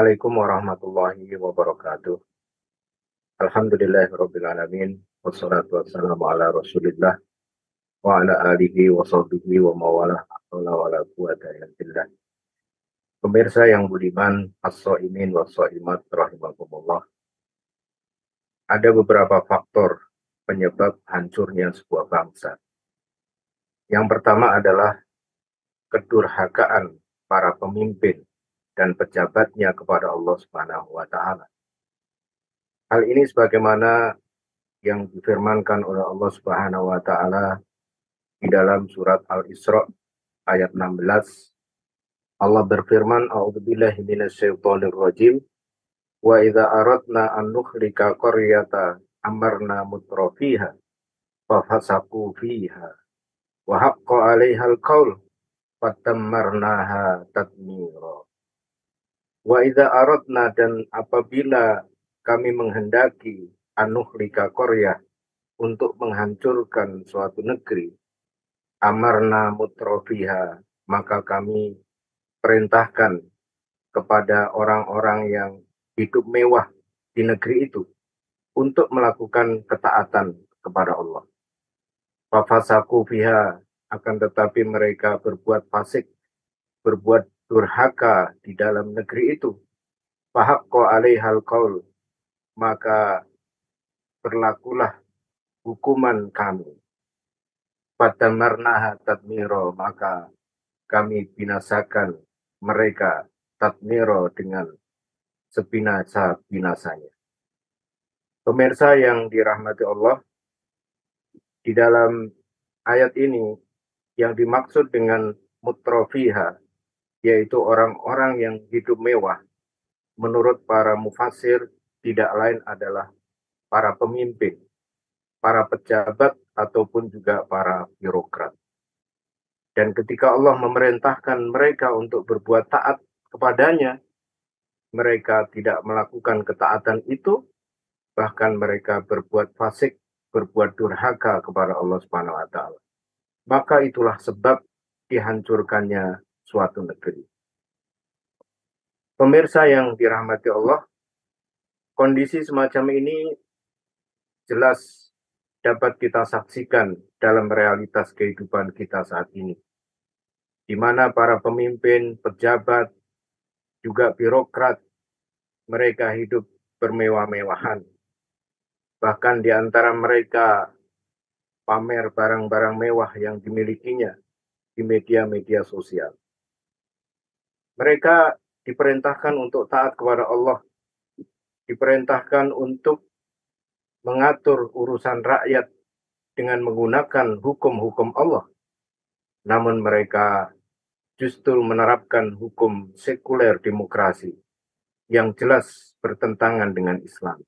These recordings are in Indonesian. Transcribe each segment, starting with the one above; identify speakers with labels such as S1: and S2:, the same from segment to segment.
S1: Assalamualaikum warahmatullahi wabarakatuh. Alhamdulillahirrabbilalamin. Wassalatu wassalamu ala rasulillah wa ala alihi wa sahbihi wa mawalah. Wala quwata illa billah. Pemirsa yang budiman, as-shaimin wa shaimat rahimakumullah. Ada beberapa faktor penyebab hancurnya sebuah bangsa. Yang pertama adalah kedurhakaan para pemimpin dan pejabatnya kepada Allah Subhanahu wa taala. Hal ini sebagaimana yang difirmankan oleh Allah Subhanahu wa taala di dalam surat Al-Isra ayat 16. Allah berfirman, a'udzubillahi minasyaitonir rajim, wa idza aradna an nukhlika qaryata amarna mutrafiha fa fasaqu fiha wa haqqa 'alaihal qaul fatammarnaha tatmira. Wa idza aradna, dan apabila kami menghendaki an-nukhlika qaryah, untuk menghancurkan suatu negeri, amarna mutrafiha, maka kami perintahkan kepada orang-orang yang hidup mewah di negeri itu untuk melakukan ketaatan kepada Allah. Fafasaku fiha, akan tetapi mereka berbuat fasik, berbuat durhaka di dalam negeri itu. Fahaqqo alaihal qaul, maka berlakulah hukuman kami. Fatamarnaha tatmiro, maka kami binasakan mereka tatmiro, dengan sebinasa-binasanya. Pemirsa yang dirahmati Allah, di dalam ayat ini yang dimaksud dengan mutrafiha, yaitu orang-orang yang hidup mewah, menurut para mufassir tidak lain adalah para pemimpin, para pejabat, ataupun juga para birokrat. Dan ketika Allah memerintahkan mereka untuk berbuat taat kepadanya, mereka tidak melakukan ketaatan itu, bahkan mereka berbuat fasik, berbuat durhaka kepada Allah Subhanahu wa taala. Maka itulah sebab dihancurkannya suatu negeri. Pemirsa yang dirahmati Allah, kondisi semacam ini jelas dapat kita saksikan dalam realitas kehidupan kita saat ini, di mana para pemimpin, pejabat, juga birokrat, mereka hidup bermewah-mewahan. Bahkan di antara mereka pamer barang-barang mewah yang dimilikinya di media-media sosial. Mereka diperintahkan untuk taat kepada Allah, diperintahkan untuk mengatur urusan rakyat dengan menggunakan hukum-hukum Allah. Namun mereka justru menerapkan hukum sekuler demokrasi yang jelas bertentangan dengan Islam.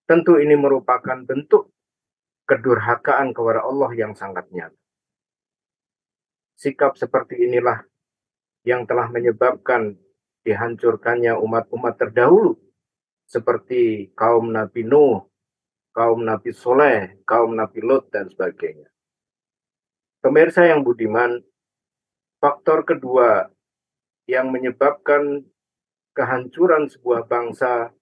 S1: Tentu ini merupakan bentuk kedurhakaan kepada Allah yang sangat nyata. Sikap seperti inilah yang telah menyebabkan dihancurkannya umat-umat terdahulu, seperti kaum Nabi Nuh, kaum Nabi Soleh, kaum Nabi Lot, dan sebagainya. Pemirsa yang budiman, faktor kedua yang menyebabkan kehancuran sebuah bangsa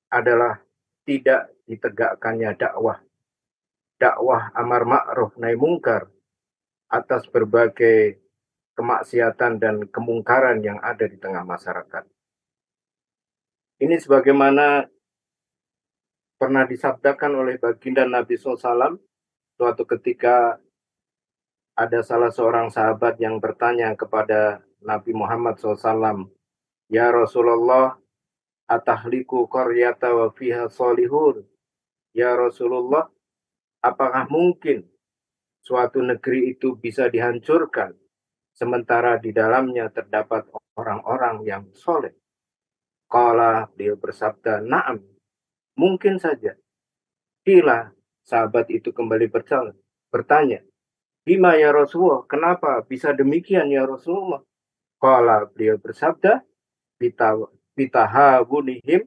S1: adalah tidak ditegakkannya dakwah amar ma'ruf nahi mungkar atas berbagai kemaksiatan dan kemungkaran yang ada di tengah masyarakat. Ini sebagaimana pernah disabdakan oleh baginda Nabi SAW, suatu ketika ada salah seorang sahabat yang bertanya kepada Nabi Muhammad SAW, "Ya Rasulullah, atahliku qaryata wa fiha salihun?" Ya Rasulullah, apakah mungkin suatu negeri itu bisa dihancurkan sementara di dalamnya terdapat orang-orang yang soleh? Qala, beliau bersabda, "Na'am, mungkin saja." Qila, sahabat itu kembali bertanya, "Bima ya Rasulullah, kenapa bisa demikian ya Rasulullah?" Qala, beliau bersabda, "Bitahawunihim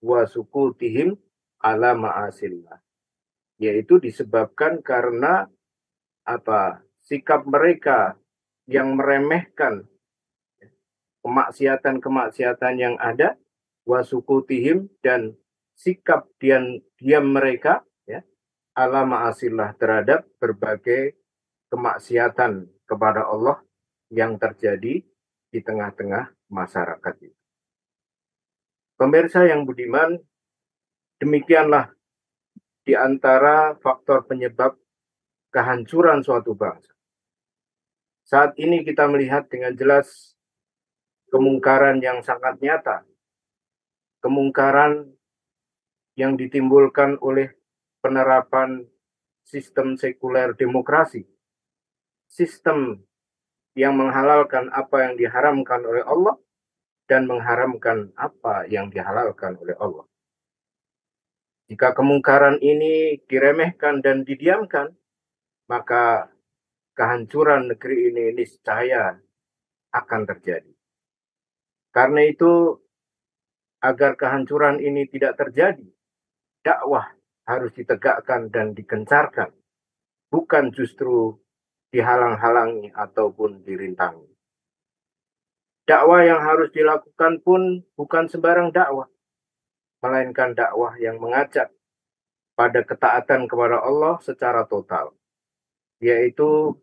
S1: wa sukutihim ala ma'asillah." Yaitu disebabkan karena sikap mereka yang meremehkan kemaksiatan-kemaksiatan yang ada, wasukutihim, dan sikap diam mereka, ya, ala ma'asillah, terhadap berbagai kemaksiatan kepada Allah yang terjadi di tengah-tengah masyarakat itu. Pemirsa yang budiman, demikianlah di antara faktor penyebab kehancuran suatu bangsa. Saat ini kita melihat dengan jelas kemungkaran yang sangat nyata, kemungkaran yang ditimbulkan oleh penerapan sistem sekuler demokrasi, sistem yang menghalalkan apa yang diharamkan oleh Allah dan mengharamkan apa yang dihalalkan oleh Allah. Jika kemungkaran ini diremehkan dan didiamkan, maka kehancuran negeri ini niscaya akan terjadi. Karena itu, agar kehancuran ini tidak terjadi, dakwah harus ditegakkan dan digencarkan, bukan justru dihalang-halangi ataupun dirintangi. Dakwah yang harus dilakukan pun bukan sembarang dakwah, melainkan dakwah yang mengajak pada ketaatan kepada Allah secara total, yaitu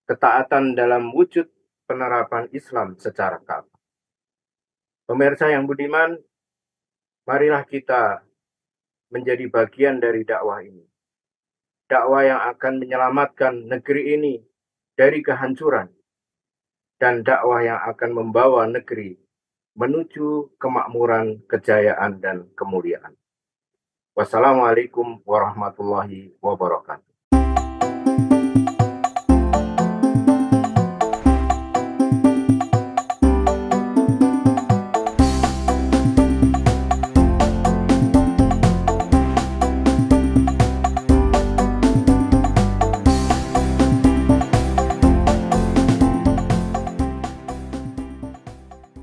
S1: ketaatan dalam wujud penerapan Islam secara kafah. Pemirsa yang budiman, marilah kita menjadi bagian dari dakwah ini. Dakwah yang akan menyelamatkan negeri ini dari kehancuran, dan dakwah yang akan membawa negeri menuju kemakmuran, kejayaan, dan kemuliaan. Wassalamualaikum warahmatullahi wabarakatuh.